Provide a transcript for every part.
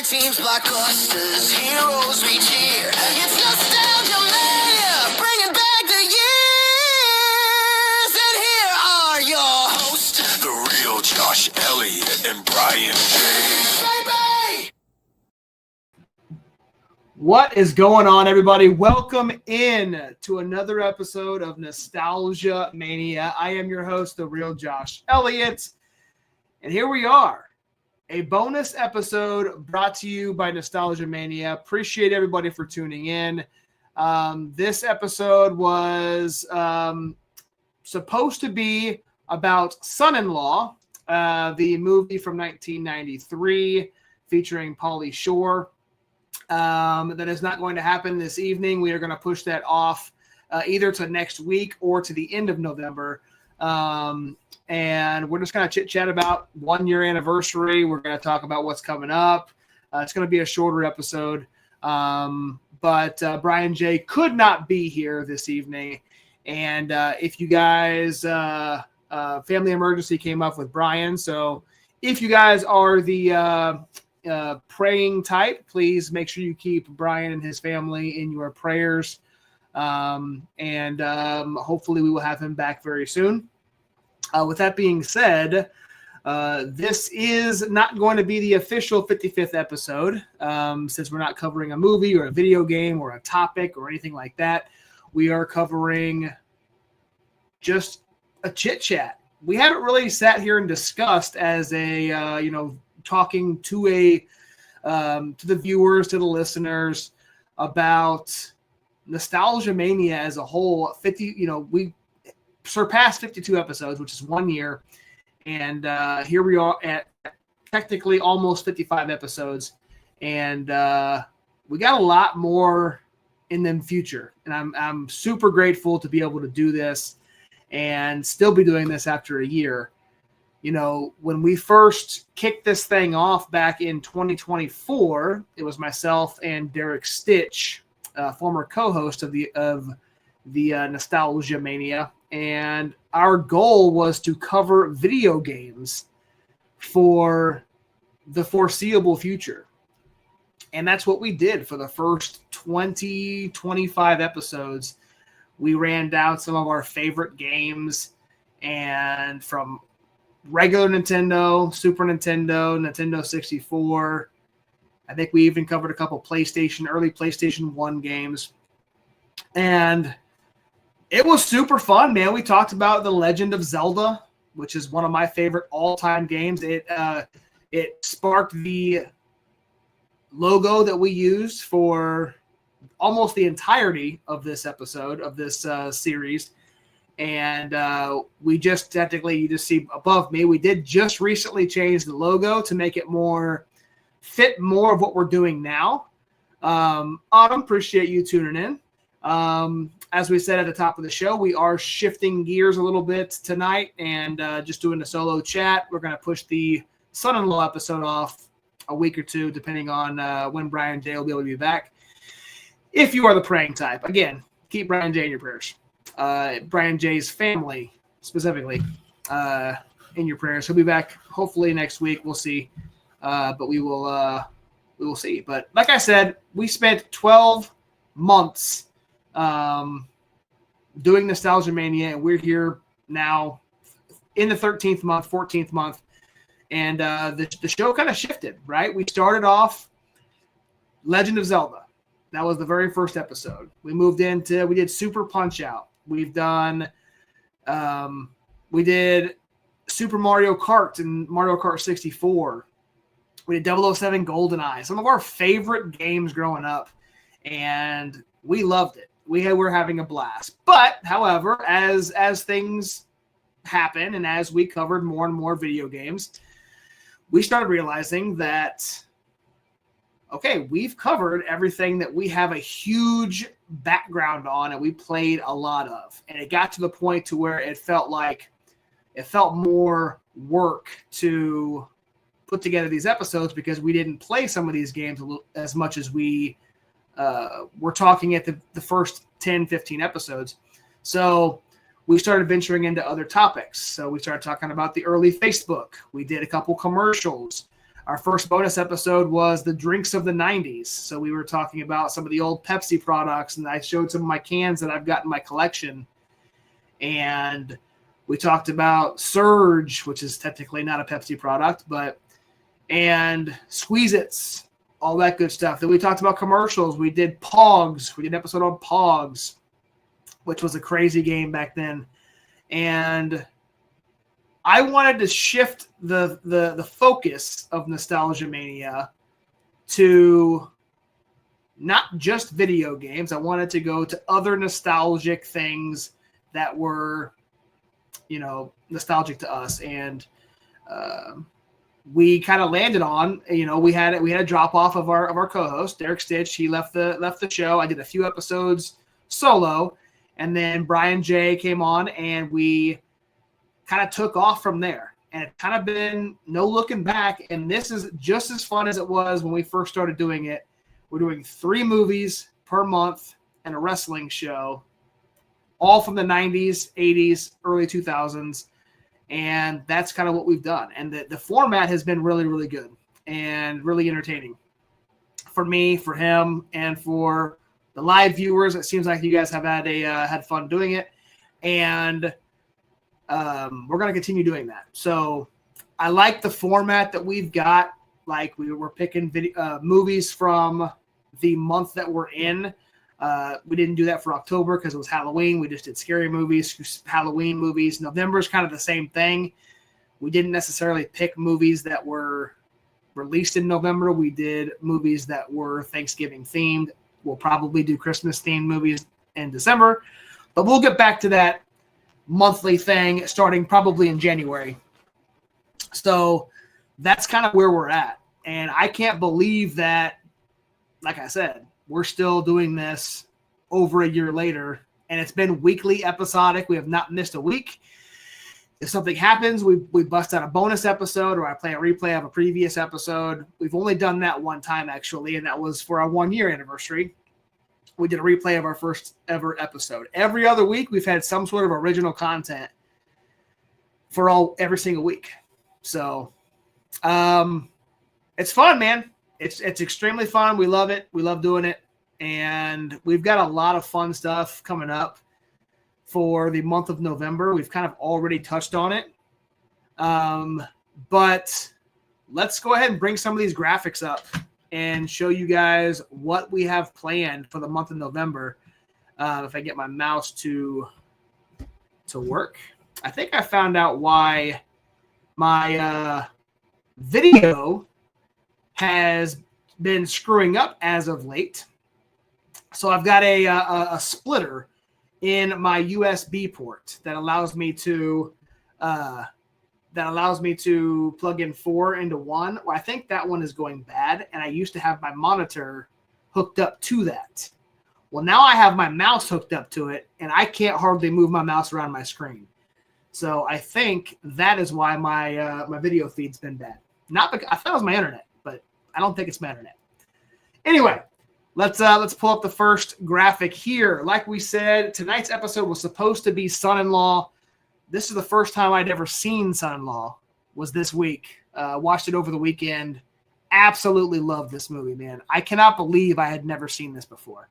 teams, blockbusters, heroes reach here. It's Nostalgia Mania, bringing back the years. And here are your hosts, the Real Josh Elliott and Brian James. Bye-bye. What is going on, everybody? Welcome in to another episode of Nostalgia Mania. I am your host, the Real Josh Elliott. And here we are. A bonus episode brought to you by Nostalgia Mania. Appreciate everybody for tuning in. This episode was supposed to be about Son-in-Law, the movie from 1993 featuring Pauly Shore. That is not going to happen this evening. We are going to push that off either to next week or to the end of November. And we're just going to chit chat about 1 year anniversary. We're going to talk about what's coming up. It's going to be a shorter episode. But Brian J could not be here this evening. And if you guys, family emergency came up with Brian. So if you guys are the praying type, please make sure you keep Brian and his family in your prayers. And hopefully we will have him back very soon. With that being said, this is not going to be the official 55th episode, since we're not covering a movie or a video game or a topic or anything like that. We are covering just a chit chat. We haven't really sat here and discussed as a, talking to to the viewers, to the listeners about Nostalgia Mania as a whole. We surpassed 52 episodes, which is 1 year. And here we are at technically almost 55 episodes. And we got a lot more in the future. And I'm super grateful to be able to do this and still be doing this after a year. When we first kicked this thing off back in 2024, it was myself and Derek Stitch, former co-host of the Nostalgia Mania. And our goal was to cover video games for the foreseeable future. And that's what we did for the first 25 episodes. We ran down some of our favorite games, and from regular Nintendo, Super Nintendo, Nintendo 64. I think we even covered a couple early PlayStation 1 games. And it was super fun, man. We talked about The Legend of Zelda, which is one of my favorite all-time games. It sparked the logo that we used for almost the entirety of this episode, of this series. And we just technically, you just see above me, we did just recently change the logo to make it fit more of what we're doing now. Autumn, appreciate you tuning in. As we said at the top of the show, we are shifting gears a little bit tonight and just doing a solo chat. We're going to push the son-in-law episode off a week or two, depending on when Brian J will be able to be back. If you are the praying type, again, keep Brian J in your prayers. Brian J's family specifically in your prayers. He'll be back hopefully next week. We'll see, but we will see. But like I said, we spent 12 months doing Nostalgia Mania, and we're here now in the 13th month, 14th month, and the show kind of shifted, right? We started off Legend of Zelda. That was the very first episode. We did Super Punch-Out. We've done, we did Super Mario Kart and Mario Kart 64. We did 007 GoldenEye, some of our favorite games growing up, and we loved it. We were having a blast. But, however, as things happen and as we covered more and more video games, we started realizing that, okay, we've covered everything that we have a huge background on and we played a lot of. And it got to the point to where it felt more work to put together these episodes because we didn't play some of these games as much as we were talking at the first 10, 15 episodes. So we started venturing into other topics. So we started talking about the early Facebook. We did a couple commercials. Our first bonus episode was the drinks of the 90s. So we were talking about some of the old Pepsi products, and I showed some of my cans that I've got in my collection. And we talked about Surge, which is technically not a Pepsi product, and Squeeze-Its, all that good stuff. Then we talked about commercials. We did Pogs. We did an episode on Pogs, which was a crazy game back then. And I wanted to shift the focus of Nostalgia Mania to not just video games. I wanted to go to other nostalgic things that were, nostalgic to us. And we kind of landed on, we had a drop off of our co-host, Derek Stitch. He left the show. I did a few episodes solo. And then Brian J came on, and we kind of took off from there. And it's kind of been no looking back. And this is just as fun as it was when we first started doing it. We're doing 3 movies per month and a wrestling show, all from the 90s, 80s, early 2000s. And that's kind of what we've done. And the format has been really, really good and really entertaining for me, for him, and for the live viewers. It seems like you guys have had fun doing it. And we're going to continue doing that. So I like the format that we've got. Like we're picking movies from the month that we're in. We didn't do that for October because it was Halloween. We just did scary movies, Halloween movies. November is kind of the same thing. We didn't necessarily pick movies that were released in November. We did movies that were Thanksgiving themed. We'll probably do Christmas themed movies in December, but we'll get back to that monthly thing starting probably in January. So that's kind of where we're at. And I can't believe that, like I said, we're still doing this over a year later, and it's been weekly episodic. We have not missed a week. If something happens, we bust out a bonus episode, or I play a replay of a previous episode. We've only done that one time, actually, and that was for our 1-year anniversary. We did a replay of our first ever episode. Every other week, we've had some sort of original content for every single week. So it's fun, man. It's extremely fun. We love it. We love doing it. And we've got a lot of fun stuff coming up for the month of November. We've kind of already touched on it. But let's go ahead and bring some of these graphics up and show you guys what we have planned for the month of November. If I get my mouse to work. I think I found out why my video has been screwing up as of late. So I've got a splitter in my USB port that allows me to plug in 4 into 1. Well, I think that one is going bad, and I used to have my monitor hooked up to that. Well, now I have my mouse hooked up to it, and I can't hardly move my mouse around my screen. So I think that is why my video feed's been bad. Not because I thought it was my internet, but I don't think it's my internet. Anyway, let's pull up the first graphic here. Like we said, tonight's episode was supposed to be Son-in-Law. This is the first time I'd ever seen Son-in-Law, was this week. Watched it over the weekend. Absolutely loved this movie, man. I cannot believe I had never seen this before.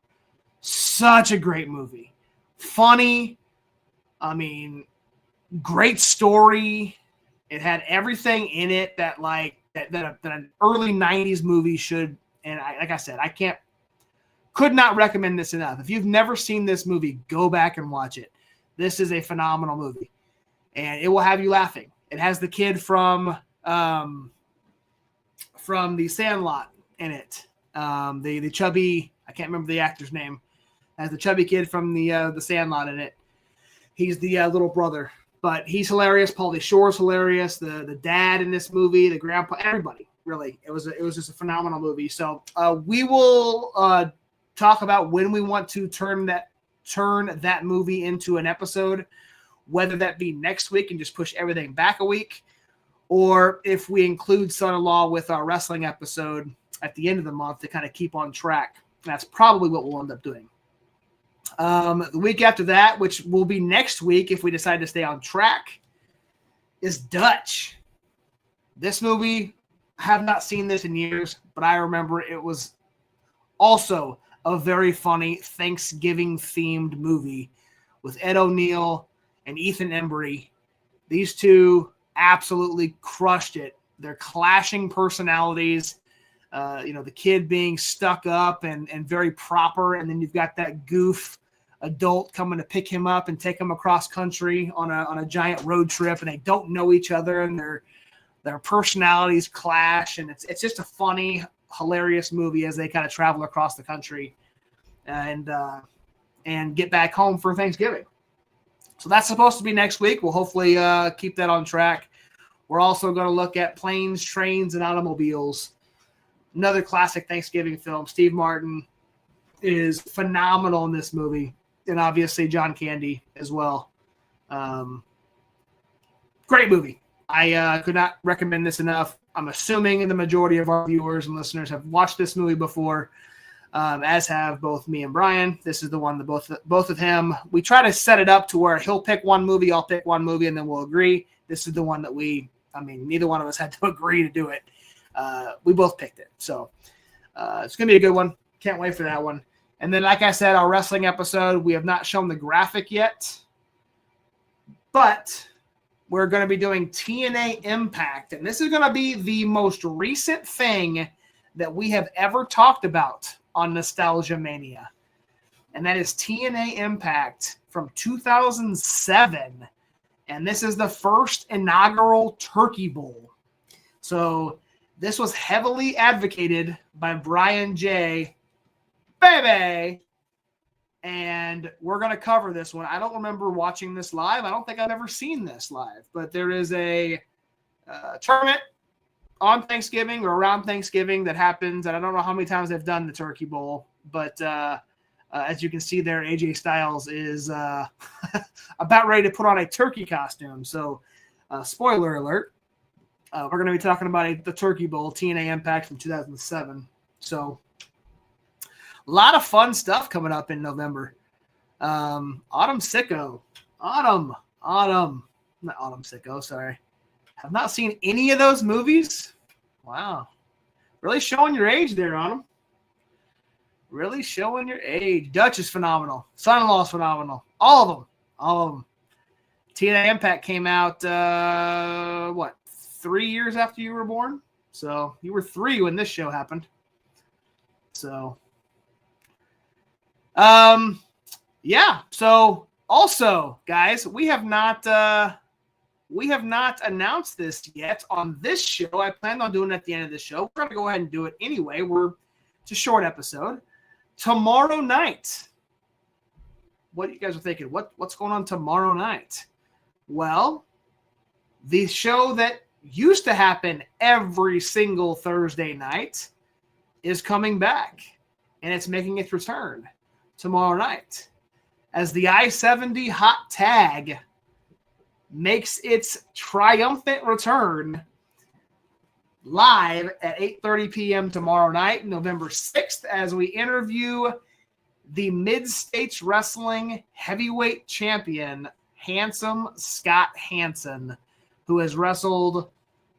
Such a great movie. Funny. I mean, great story. It had everything in it that an early 90s movie should. And like I said, could not recommend this enough. If you've never seen this movie, go back and watch it. This is a phenomenal movie, and it will have you laughing. It has the kid from The Sandlot in it. The chubby, I can't remember the actor's name. It has the chubby kid from the Sandlot in it. He's the little brother, but he's hilarious. Pauly Shore's hilarious. The dad in this movie, the grandpa, everybody. Really, it was just a phenomenal movie. So we will talk about when we want to turn that movie into an episode, whether that be next week and just push everything back a week, or if we include Son-in-Law with our wrestling episode at the end of the month to kind of keep on track. That's probably what we'll end up doing. The week after that, which will be next week if we decide to stay on track, is Dutch. This movie, I have not seen this in years, but I remember it was also a very funny Thanksgiving-themed movie with Ed O'Neill and Ethan Embry. These two absolutely crushed it. They're clashing personalities. The kid being stuck up and very proper, and then you've got that goof adult coming to pick him up and take him across country on a giant road trip, and they don't know each other, and their personalities clash, and it's just a funny, hilarious movie as they kind of travel across the country and get back home for Thanksgiving. So that's supposed to be next week. We'll hopefully keep that on track. We're also going to look at Planes, Trains, and Automobiles. Another classic Thanksgiving film. Steve Martin is phenomenal in this movie. and obviously John Candy as well. Great movie. I could not recommend this enough. I'm assuming the majority of our viewers and listeners have watched this movie before, as have both me and Brian. This is the one that both of him. We try to set it up to where he'll pick one movie, I'll pick one movie, and then we'll agree. This is the one that neither one of us had to agree to do it. We both picked it. So it's going to be a good one. Can't wait for that one. And then, like I said, our wrestling episode, we have not shown the graphic yet, but we're going to be doing TNA Impact. And this is going to be the most recent thing that we have ever talked about on Nostalgia Mania. And that is TNA Impact from 2007. And this is the first inaugural Turkey Bowl. So this was heavily advocated by Brian J. Baby. And we're going to cover this one. I don't remember watching this live. I don't think I've ever seen this live. But there is a tournament on Thanksgiving or around Thanksgiving that happens. And I don't know how many times they've done the Turkey Bowl. But as you can see there, AJ Styles is about ready to put on a turkey costume. So spoiler alert. We're going to be talking about the Turkey Bowl, TNA Impact from 2007. So a lot of fun stuff coming up in November. Autumn Sicko. Not Autumn Sicko, sorry. Have not seen any of those movies? Wow. Really showing your age there, Autumn. Really showing your age. Dutch is phenomenal. Son-in-law is phenomenal. All of them. TNA Impact came out, 3 years after you were born? So you were 3 when this show happened. So, yeah. So also, guys, we have not announced this yet on this show. I planned on doing it at the end of the show. We're going to go ahead and do it anyway. It's a short episode. Tomorrow night. What you guys are thinking? What's going on tomorrow night? Well, the show that used to happen every single Thursday night is coming back, and it's making its return tomorrow night as the I-70 Hot Tag makes its triumphant return live at 8:30 p.m. tomorrow night, November 6th, as we interview the Mid-States Wrestling Heavyweight Champion, Handsome Scott Hansen, who has wrestled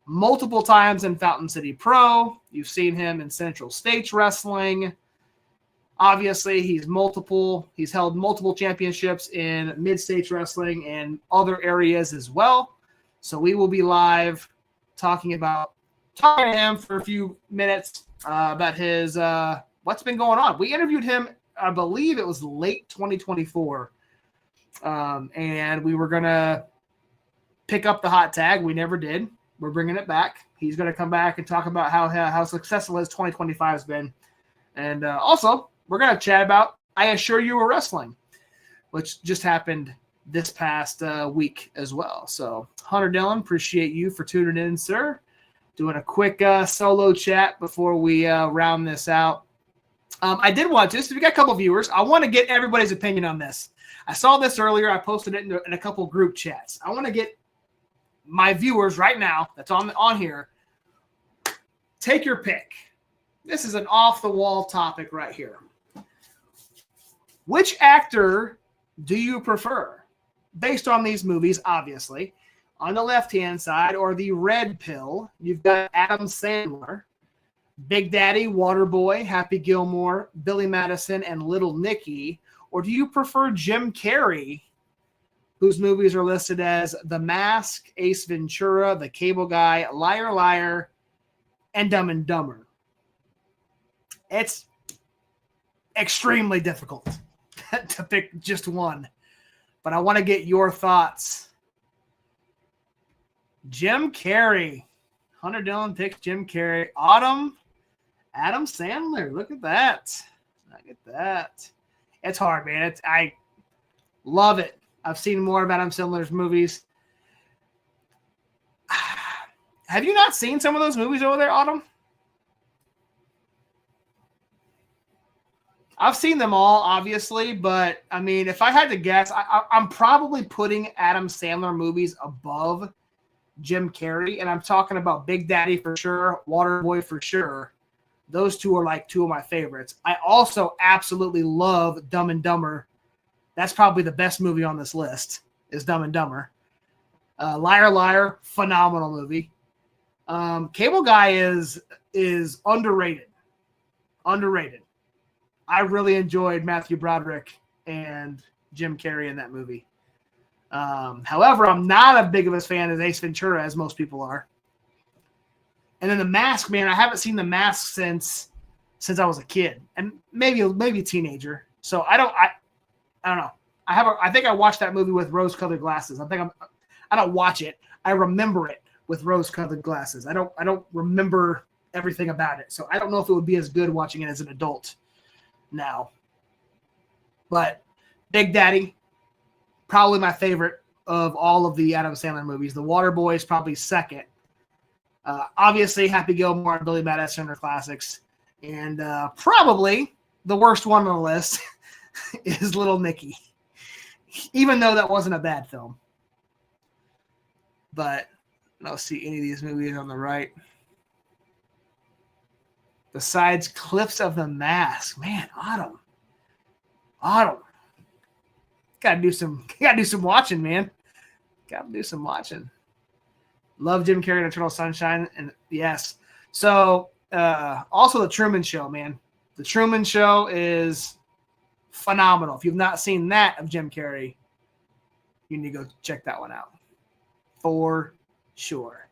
multiple times in Fountain City Pro. You've seen him in Central States Wrestling. Obviously, he's held multiple championships in Mid-States Wrestling and other areas as well. So we will be live talking to him for a few minutes about his what's been going on. We interviewed him, I believe it was late 2024. And we were going to pick up the hot tag. We never did. We're bringing it back. He's going to come back and talk about how successful his 2025 has been. And also, we're going to chat about I Assure You Were Wrestling, which just happened this past week as well. So, Hunter Dillon, appreciate you for tuning in, sir. Doing a quick solo chat before we round this out. I did want to, so we got a couple viewers. I want to get everybody's opinion on this. I saw this earlier. I posted it in a couple group chats. I want to get my viewers right now that's on here. Take your pick. This is an off-the-wall topic right here. Which actor do you prefer? Based on these movies, obviously. On the left-hand side, or the red pill, you've got Adam Sandler, Big Daddy, Waterboy, Happy Gilmore, Billy Madison, and Little Nicky. Or do you prefer Jim Carrey, whose movies are listed as The Mask, Ace Ventura, The Cable Guy, Liar Liar, and Dumb and Dumber? It's extremely difficult to pick just one, but I want to get your thoughts. Jim Carrey. Hunter Dillon picks Jim Carrey. Autumn, Adam Sandler. Look at that. Look at that. It's hard, man. I love it. I've seen more of Adam Sandler's movies. Have you not seen some of those movies over there, Autumn? I've seen them all, obviously, but I mean, if I had to guess, I'm probably putting Adam Sandler movies above Jim Carrey, and I'm talking about Big Daddy for sure, Waterboy for sure. Those two are like two of my favorites. I also absolutely love Dumb and Dumber. That's probably the best movie on this list is Dumb and Dumber. Liar Liar, phenomenal movie. Cable Guy is underrated. Underrated. I really enjoyed Matthew Broderick and Jim Carrey in that movie. However, I'm not as big of a fan as Ace Ventura as most people are. And then The Mask, man, I haven't seen The Mask since I was a kid and maybe a teenager. So I don't know. I think I watched that movie with rose-colored glasses. I don't watch it. I remember it with rose-colored glasses. I don't remember everything about it. So I don't know if it would be as good watching it as an adult now. But Big Daddy, probably my favorite of all of the Adam Sandler movies. The Waterboy is probably second. Obviously, Happy Gilmore and Billy Madison are classics. And probably the worst one on the list is Little Nicky, even though that wasn't a bad film. But I don't see any of these movies on the right. Besides Cliffs of the Mask. Man, Autumn. Gotta do some watching, man. Gotta do some watching. Love Jim Carrey and Eternal Sunshine. And yes. So also The Truman Show, man. The Truman Show is phenomenal. If you've not seen that of Jim Carrey, you need to go check that one out. For sure.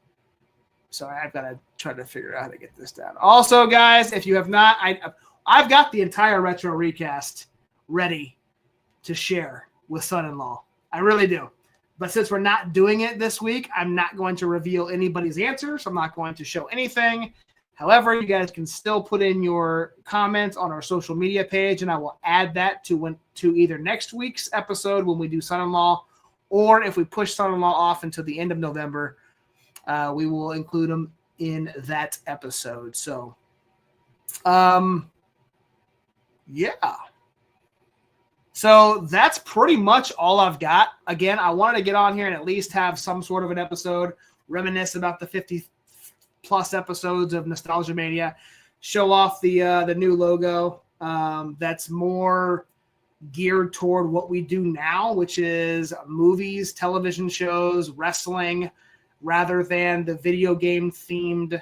So I've got to try to figure out how to get this down. Also, guys, if you have not, I've got the entire retro recast ready to share with son-in-law. I really do. But since we're not doing it this week, I'm not going to reveal anybody's answers. I'm not going to show anything. However, you guys can still put in your comments on our social media page, and I will add that to either next week's episode when we do son-in-law, or if we push son-in-law off until the end of November, we will include them in that episode. So, yeah. So that's pretty much all I've got. Again, I wanted to get on here and at least have some sort of an episode, reminisce about the 50-plus episodes of Nostalgia Mania, show off the new logo that's more geared toward what we do now, which is movies, television shows, wrestling, rather than the video game themed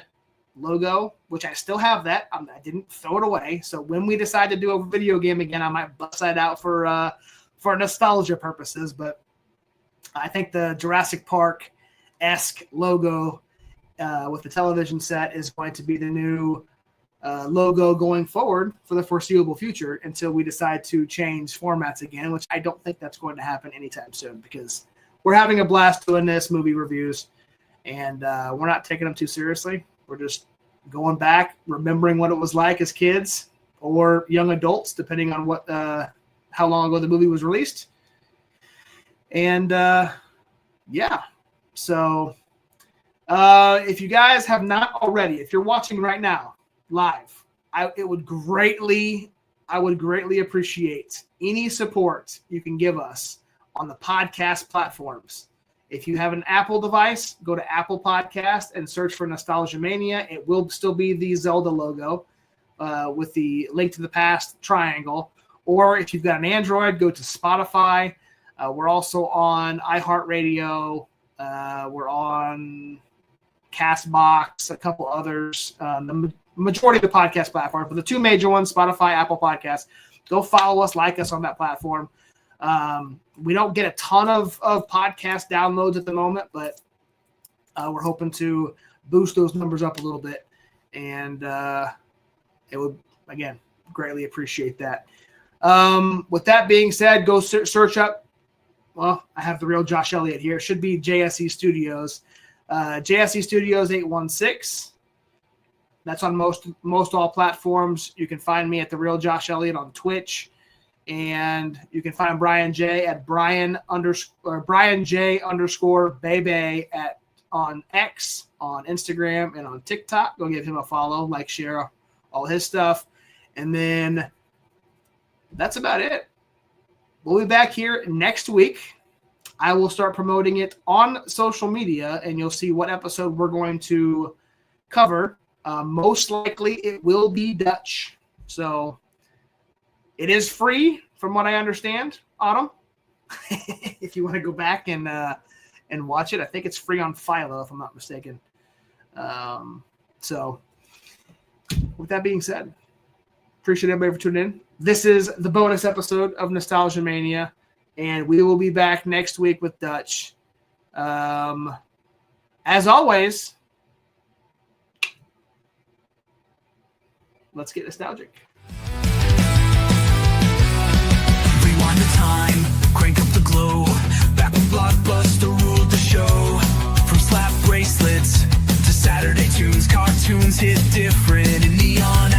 logo, which I still have that. I didn't throw it away. So when we decide to do a video game again, I might bust that out for nostalgia purposes. But I think the Jurassic Park-esque logo with the television set is going to be the new logo going forward for the foreseeable future until we decide to change formats again, which I don't think that's going to happen anytime soon because we're having a blast doing this movie reviews, and we're not taking them too seriously. We're just going back, remembering what it was like as kids or young adults, depending on what how long ago the movie was released. And yeah, so if you guys have not already, if you're watching right now live, I would greatly appreciate any support you can give us on the podcast platforms. If you have an Apple device, go to Apple Podcast and search for Nostalgia Mania. It will still be the Zelda logo with the Link to the Past triangle. Or if you've got an Android, go to Spotify. We're also on iHeartRadio. We're on CastBox, a couple others. The majority of the podcast platforms, but the two major ones, Spotify, Apple Podcasts. Go follow us, like us on that platform. We don't get a ton of podcast downloads at the moment, but we're hoping to boost those numbers up a little bit. And it would, again, greatly appreciate that. With that being said, go search up. Well, I have the Real Josh Elliott here. It should be JSE Studios. JSE Studios 816. That's on most all platforms. You can find me at the Real Josh Elliott on Twitch. And you can find Brian J at Brian J _ Bebe on X, on Instagram, and on TikTok. Go give him a follow, like, share all his stuff. And then that's about it. We'll be back here next week. I will start promoting it on social media, and you'll see what episode we're going to cover. Most likely it will be Dutch. So it is free from what I understand, Autumn. If you want to go back and watch it. I think it's free on Philo, if I'm not mistaken. So with that being said, appreciate everybody for tuning in. This is the bonus episode of Nostalgia Mania, and we will be back next week with Dutch. As always, let's get nostalgic. Rewind the time, crank up the glow. Back when Blockbuster ruled the show. From slap bracelets to Saturday tunes, cartoons hit different in neon